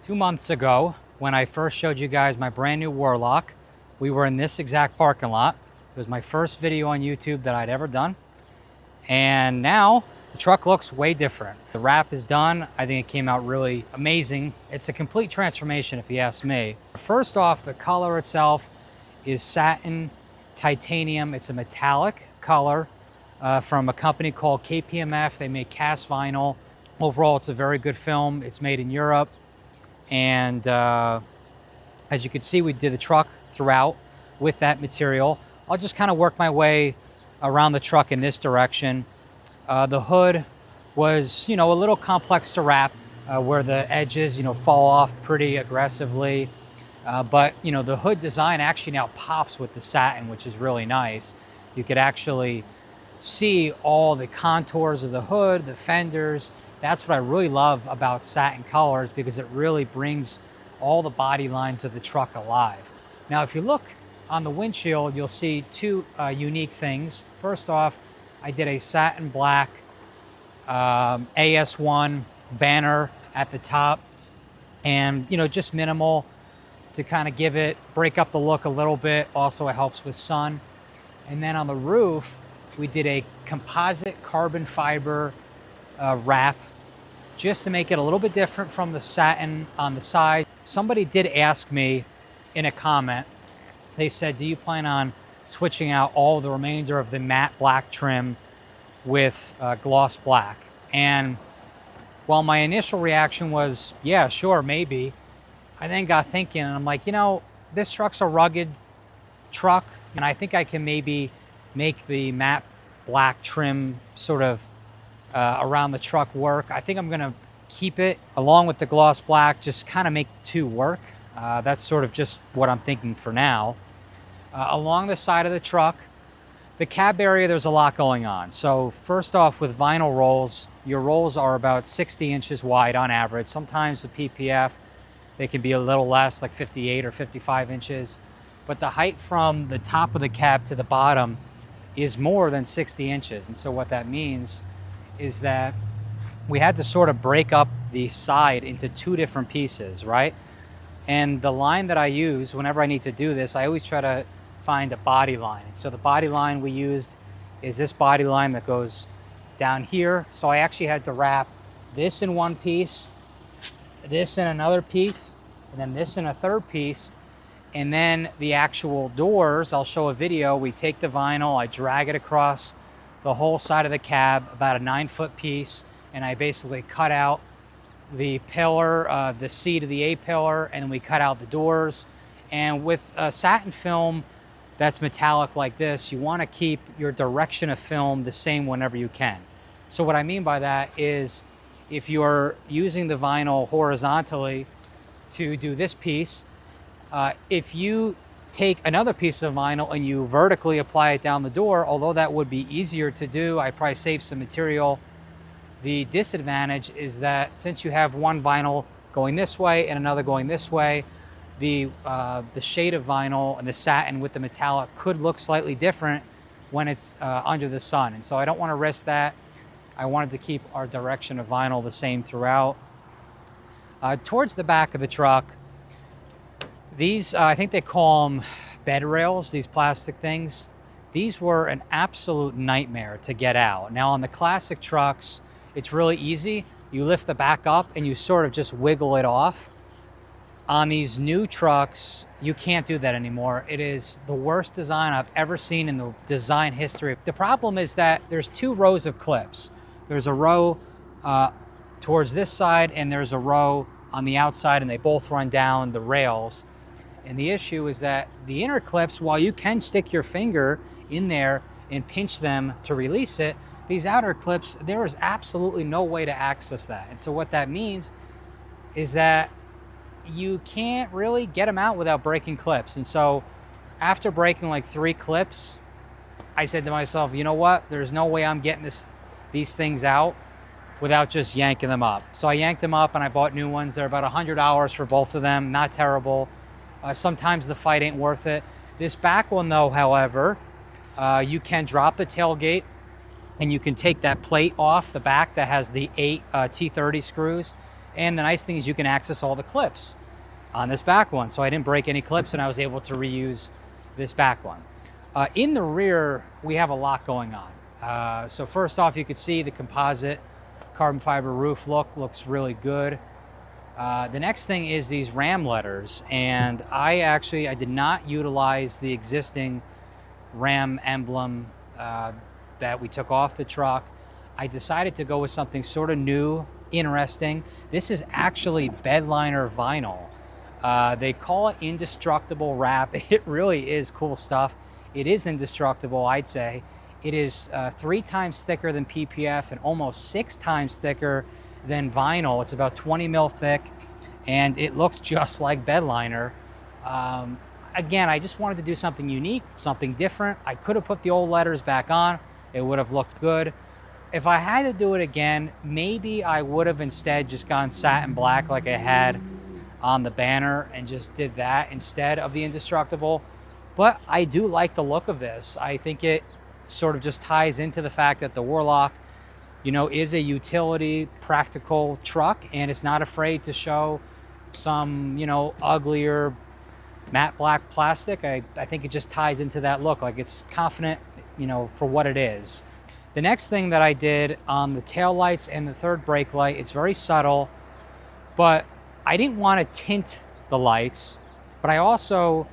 2 months ago, when I first showed you guys my brand new Warlock, we were in this exact parking lot. It was my first video on YouTube that I'd ever done. And now the truck looks way different. The wrap is done. I think it came out really amazing. It's a complete transformation if you ask me. First off, the color itself is Satin Titanium. It's a metallic color from a company called KPMF. They make cast vinyl. Overall, it's a very good film. It's made in Europe. And as you can see, we did the truck throughout with that material. I'll just kind of work my way around the truck in this direction. The hood was, a little complex to wrap where the edges, fall off pretty aggressively. But, the hood design actually now pops with the satin, which is really nice. You could actually see all the contours of the hood, the fenders. That's what I really love about satin colors, because it really brings all the body lines of the truck alive. Now, if you look on the windshield, you'll see two unique things. First off, I did a satin black AS1 banner at the top, and just minimal to kind of break up the look a little bit. Also, it helps with sun. And then on the roof, we did a composite carbon fiber wrap, just to make it a little bit different from the satin on the side. Somebody did ask me in a comment, they said, do you plan on switching out all the remainder of the matte black trim with gloss black? And while my initial reaction was, yeah, sure, maybe, I then got thinking, and I'm like, this truck's a rugged truck, and I think I can maybe make the matte black trim sort of around the truck work. I think I'm gonna keep it along with the gloss black, just kind of make the two work. That's sort of just what I'm thinking for now. Along the side of the truck, the cab area, there's a lot going on. So first off, with vinyl rolls, your rolls are about 60 inches wide on average. Sometimes the PPF, they can be a little less, like 58 or 55 inches. But the height from the top of the cab to the bottom is more than 60 inches. And so what that means is that we had to sort of break up the side into two different pieces, right? And the line that I use whenever I need to do this, I always try to find a body line. So the body line we used is this body line that goes down here. So I actually had to wrap this in one piece, this in another piece, and then this in a third piece. And then the actual doors, I'll show a video. We take the vinyl, I drag it across the whole side of the cab, about a 9-foot piece, and I basically cut out the pillar, the seat of the A-pillar, and we cut out the doors. And with a satin film that's metallic like this, you want to keep your direction of film the same whenever you can. So what I mean by that is, if you're using the vinyl horizontally to do this piece, if you take another piece of vinyl and you vertically apply it down the door, although that would be easier to do, I probably save some material. The disadvantage is that since you have one vinyl going this way and another going this way, the shade of vinyl and the satin with the metallic could look slightly different when it's under the sun. And so I don't want to risk that. I wanted to keep our direction of vinyl the same throughout. Towards the back of the truck, these, I think they call them bed rails, these plastic things. These were an absolute nightmare to get out. Now on the classic trucks, it's really easy. You lift the back up and you sort of just wiggle it off. On these new trucks, you can't do that anymore. It is the worst design I've ever seen in the design history. The problem is that there's two rows of clips. There's a row towards this side and there's a row on the outside, and they both run down the rails. And the issue is that the inner clips, while you can stick your finger in there and pinch them to release it, these outer clips, there is absolutely no way to access that. And so what that means is that you can't really get them out without breaking clips. And so after breaking like 3 clips, I said to myself, you know what? There's no way I'm getting these things out without just yanking them up. So I yanked them up and I bought new ones. They're about $100 for both of them. Not terrible. Sometimes the fight ain't worth it. This back one though, however, you can drop the tailgate and you can take that plate off the back that has the 8 T30 screws, And the nice thing is you can access all the clips on this back one. So I didn't break any clips and I was able to reuse this back one. In the rear, we have a lot going on. So first off, you can see the composite carbon fiber roof looks really good. The next thing is these Ram letters, and I did not utilize the existing Ram emblem that we took off the truck. I decided to go with something sort of new, interesting. This is actually bedliner vinyl. They call it indestructible wrap. It really is cool stuff. It is indestructible, I'd say. It is 3 times thicker than PPF and almost 6 times thicker than vinyl. It's about 20 mil thick, and it looks just like bedliner. Again, I just wanted to do something unique, something different. I could have put the old letters back on. It would have looked good. If I had to do it again, maybe I would have instead just gone satin black like I had on the banner and just did that instead of the indestructible. But I do like the look of this. I think it sort of just ties into the fact that the Warlock, you know, is a utility, practical truck, and it's not afraid to show some, you know, uglier matte black plastic. I think it just ties into that look. Like, it's confident, you know, for what it is. The next thing that I did on the tail lights and the third brake light, it's very subtle, but I didn't want to tint the lights, but I also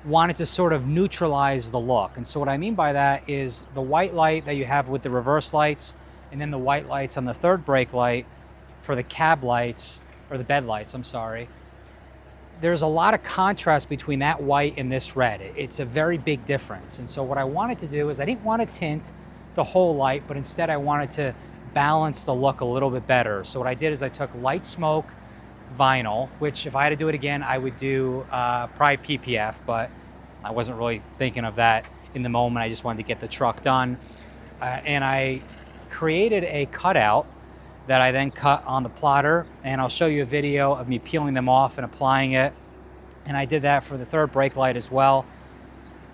wanted to sort of neutralize the look. And so what I mean by that is the white light that you have with the reverse lights, and then the white lights on the third brake light for the cab lights, or the bed lights, I'm sorry. There's a lot of contrast between that white and this red. It's a very big difference. And so what I wanted to do is I didn't want to tint the whole light, but instead I wanted to balance the look a little bit better. So what I did is I took light smoke vinyl, which if I had to do it again, I would do probably PPF, but I wasn't really thinking of that in the moment. I just wanted to get the truck done. And I created a cutout that I then cut on the plotter, and I'll show you a video of me peeling them off and applying it. And I did that for the third brake light as well.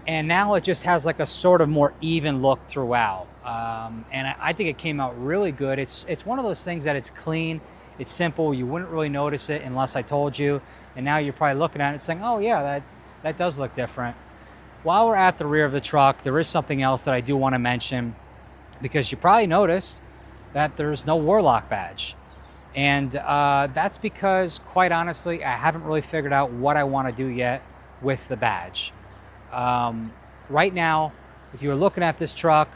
And now it just has like a sort of more even look throughout. And I think it came out really good. It's one of those things that it's clean, it's simple, you wouldn't really notice it unless I told you. And now you're probably looking at it saying, oh yeah, that does look different. While we're at the rear of the truck, there is something else that I do want to mention, because you probably noticed that there's no Warlock badge. And that's because, quite honestly, I haven't really figured out what I want to do yet with the badge. Right now, if you were looking at this truck,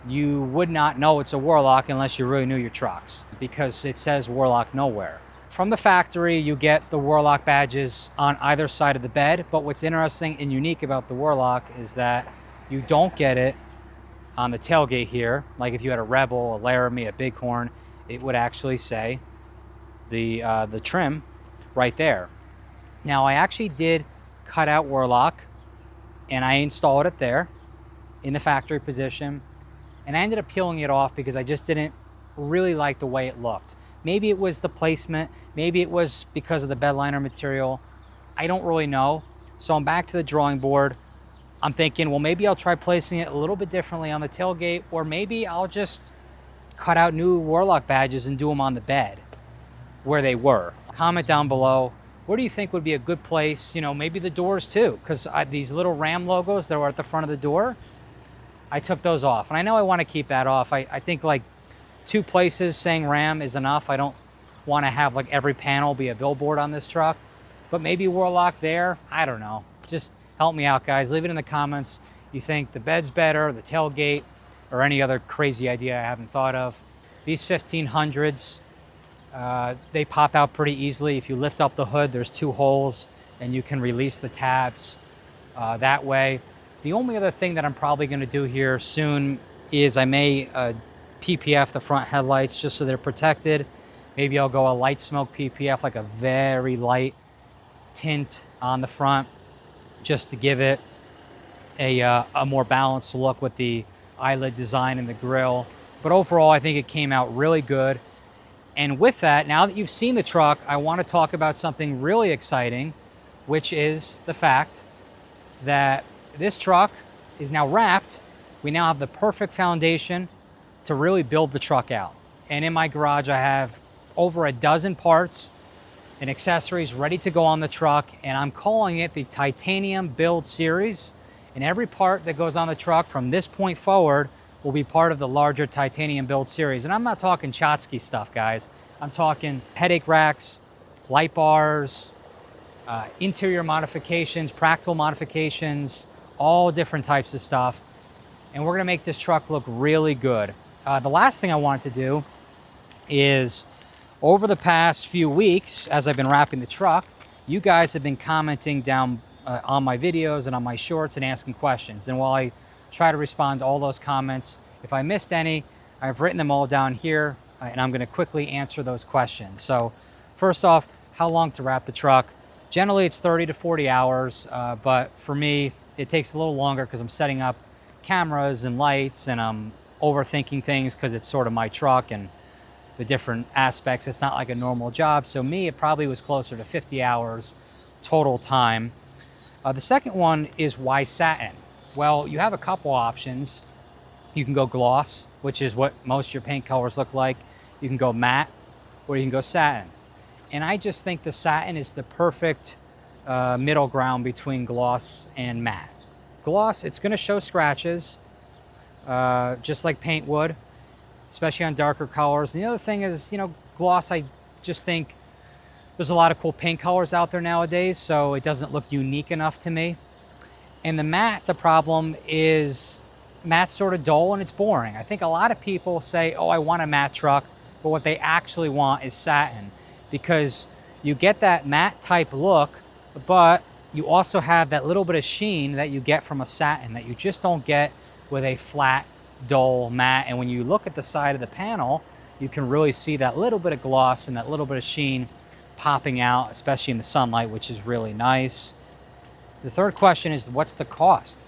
you would not know it's a Warlock unless you really knew your trucks, because it says Warlock nowhere. From the factory, you get the Warlock badges on either side of the bed, but what's interesting and unique about the Warlock is that you don't get it on the tailgate here. Like if you had a Rebel, a Laramie, a Bighorn, it would actually say the trim right there. Now, I actually did cut out Warlock, and I installed it there in the factory position, and I ended up peeling it off because I just didn't really like the way it looked. Maybe it was the placement, maybe it was because of the bedliner material. I don't really know. So I'm back to the drawing board. I'm thinking, well, maybe I'll try placing it a little bit differently on the tailgate, or maybe I'll just cut out new Warlock badges and do them on the bed where they were. Comment down below, where do you think would be a good place? You know, maybe the doors too, because these little Ram logos that were at the front of the door, I took those off. And I know I want to keep that off. I think like 2 places saying Ram is enough. I don't want to have like every panel be a billboard on this truck, but maybe Warlock there. I don't know. Just help me out, guys. Leave it in the comments. You think the bed's better, the tailgate, or any other crazy idea I haven't thought of. These 1500s, they pop out pretty easily. If you lift up the hood, there's 2 holes, and you can release the tabs that way. The only other thing that I'm probably going to do here soon is I may PPF the front headlights just so they're protected. Maybe I'll go a light smoke PPF, like a very light tint on the front, just to give it a more balanced look with the eyelid design and the grille. But overall, I think it came out really good. And with that, now that you've seen the truck, I want to talk about something really exciting, which is the fact that this truck is now wrapped. We now have the perfect foundation to really build the truck out. And in my garage, I have over a dozen parts and accessories ready to go on the truck, and I'm calling it the Titanium Build Series. And every part that goes on the truck from this point forward will be part of the larger Titanium Build Series. And I'm not talking tchotchke stuff, guys. I'm talking headache racks, light bars, interior modifications, practical modifications, all different types of stuff. And we're gonna make this truck look really good. The last thing I wanted to do is, over the past few weeks, as I've been wrapping the truck, you guys have been commenting down on my videos and on my shorts and asking questions. And while I try to respond to all those comments, if I missed any, I've written them all down here, and I'm gonna quickly answer those questions. So first off, how long to wrap the truck? Generally it's 30 to 40 hours, but for me, it takes a little longer because I'm setting up cameras and lights, and I'm overthinking things because it's sort of my truck and the different aspects. It's not like a normal job. So me, it probably was closer to 50 hours total time. The second one is why satin? Well, you have a couple options. You can go gloss, which is what most of your paint colors look like. You can go matte, or you can go satin. And I just think the satin is the perfect middle ground between gloss and matte. Gloss, it's gonna show scratches, just like paint would, especially on darker colors. And the other thing is, you know, gloss, I just think there's a lot of cool paint colors out there nowadays, so it doesn't look unique enough to me. And the matte, the problem is matte's sort of dull and it's boring. I think a lot of people say, oh, I want a matte truck, but what they actually want is satin, because you get that matte type look, but you also have that little bit of sheen that you get from a satin that you just don't get with a flat, dull matte. And when you look at the side of the panel, you can really see that little bit of gloss and that little bit of sheen popping out, especially in the sunlight, which is really nice. The third question is, what's the cost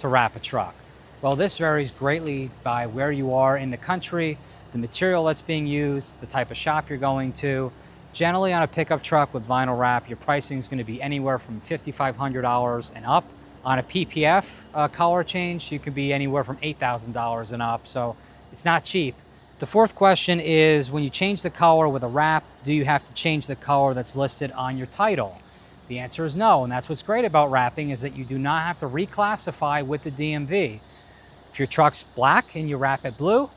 to wrap a truck? Well, this varies greatly by where you are in the country, the material that's being used, the type of shop you're going to. Generally, on a pickup truck with vinyl wrap, your pricing is going to be anywhere from $5,500 and up. On a PPF color change, you could be anywhere from $8,000 and up, so it's not cheap. The fourth question is, when you change the color with a wrap, do you have to change the color that's listed on your title? The answer is no, and that's what's great about wrapping, is that you do not have to reclassify with the DMV. If your truck's black and you wrap it blue,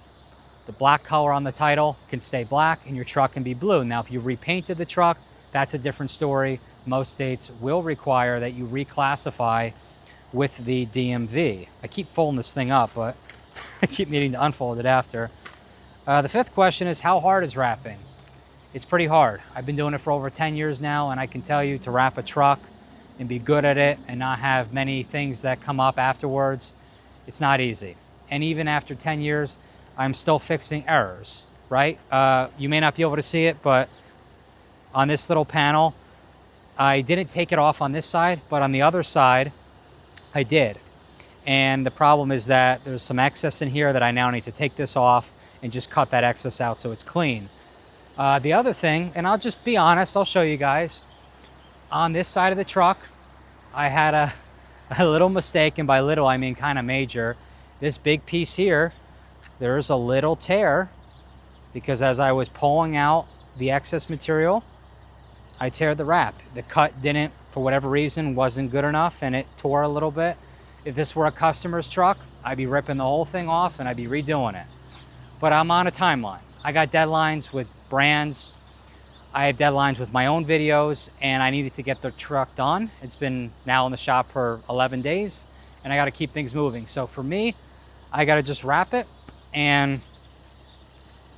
the black color on the title can stay black and your truck can be blue. Now, if you repainted the truck, that's a different story. Most states will require that you reclassify with the DMV. I keep folding this thing up, but I keep needing to unfold it after. The fifth question is, how hard is wrapping? It's pretty hard. I've been doing it for over 10 years now, and I can tell you, to wrap a truck and be good at it and not have many things that come up afterwards, it's not easy. And even after 10 years, I'm still fixing errors, right? You may not be able to see it, but on this little panel, I didn't take it off on this side, but on the other side, I did. And the problem is that there's some excess in here that I now need to take this off and just cut that excess out so it's clean. The other thing, and I'll just be honest, I'll show you guys. On this side of the truck, I had a little mistake, and by little I mean kind of major. This big piece here, there's a little tear, because as I was pulling out the excess material, I tear the wrap. The cut didn't, for whatever reason, wasn't good enough, and it tore a little bit. If this were a customer's truck, I'd be ripping the whole thing off and I'd be redoing it. But I'm on a timeline. I got deadlines with brands. I have deadlines with my own videos, and I needed to get the truck done. It's been now in the shop for 11 days, and I got to keep things moving. So for me, I got to just wrap it and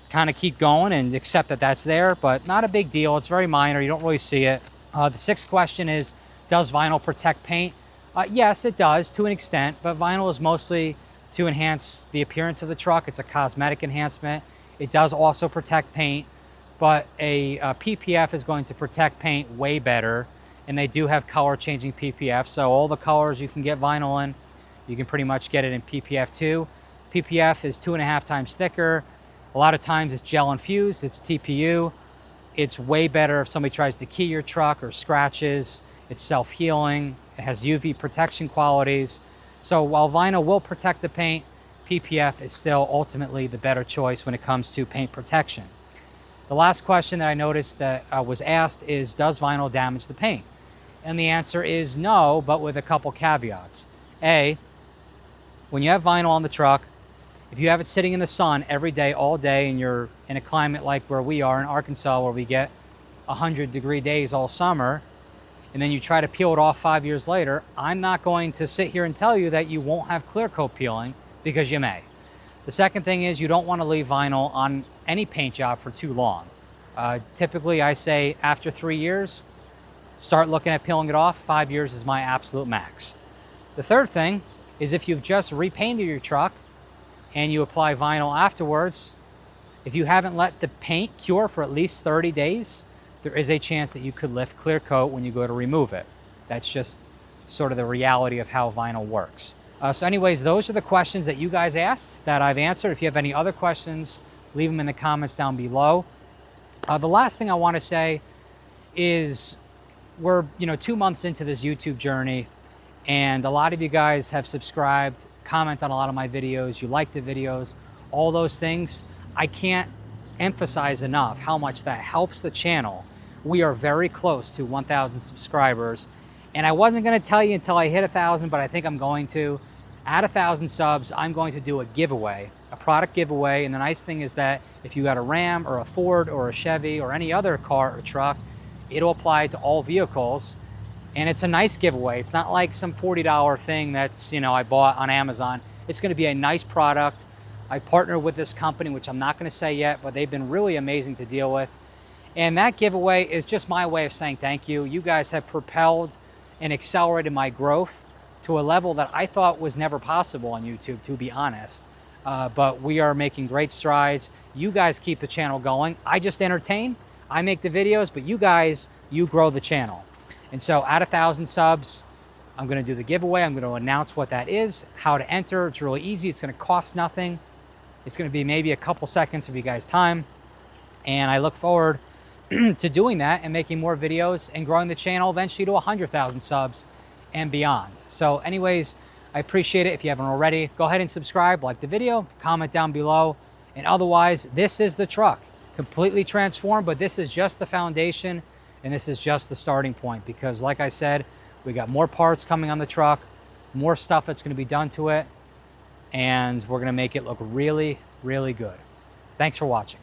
kind of keep going and accept that that's there, but not a big deal. It's very minor. You don't really see it. The sixth question is, does vinyl protect paint? Yes, it does to an extent, but vinyl is mostly to enhance the appearance of the truck. It's a cosmetic enhancement. It does also protect paint, but a PPF is going to protect paint way better, and they do have color changing PPF. So all the colors you can get vinyl in, you can pretty much get it in PPF too. PPF is 2.5 times thicker. A lot of times it's gel infused, it's TPU. It's way better if somebody tries to key your truck or scratches. It's self-healing. It has UV protection qualities. So while vinyl will protect the paint, PPF is still ultimately the better choice when it comes to paint protection. The last question that I noticed that was asked is, does vinyl damage the paint? And the answer is no, but with a couple caveats. A, when you have vinyl on the truck, if you have it sitting in the sun every day, all day, and you're in a climate like where we are in Arkansas, where we get 100-degree days all summer, and then you try to peel it off 5 years later, I'm not going to sit here and tell you that you won't have clear coat peeling, because you may. The second thing is, you don't want to leave vinyl on any paint job for too long. Typically, I say after 3 years, start looking at peeling it off. 5 years is my absolute max. The third thing is, if you've just repainted your truck and you apply vinyl afterwards, if you haven't let the paint cure for at least 30 days, there is a chance that you could lift clear coat when you go to remove it. That's just sort of the reality of how vinyl works. So anyways, those are the questions that you guys asked that I've answered. If you have any other questions, leave them in the comments down below. The last thing I want to say is, we're 2 months into this YouTube journey, and a lot of you guys have subscribed, comment on a lot of my videos, you like the videos, all those things. I can't emphasize enough how much that helps the channel. We are very close to 1,000 subscribers, and I wasn't going to tell you until I hit 1,000, but I think I'm going to. At 1,000 subs, I'm going to do a giveaway, a product giveaway. And the nice thing is that if you got a Ram or a Ford or a Chevy or any other car or truck, it'll apply to all vehicles. And it's a nice giveaway. It's not like some $40 thing that's, I bought on Amazon. It's going to be a nice product. I partnered with this company, which I'm not going to say yet, but they've been really amazing to deal with. And that giveaway is just my way of saying thank you. You guys have propelled and accelerated my growth to a level that I thought was never possible on YouTube, to be honest. But we are making great strides. You guys keep the channel going. I just entertain. I make the videos, but you guys, you grow the channel. And so at 1,000 subs, I'm going to do the giveaway. I'm going to announce what that is, how to enter. It's really easy. It's going to cost nothing. It's going to be maybe a couple seconds of you guys' time. And I look forward to doing that and making more videos and growing the channel eventually to 100,000 subs and beyond. So anyways, I appreciate it. If you haven't already, go ahead and subscribe, like the video, comment down below. And otherwise, this is the truck, completely transformed, but this is just the foundation, and this is just the starting point, because like I said, we got more parts coming on the truck, more stuff that's going to be done to it, and we're going to make it look really, really good. Thanks for watching.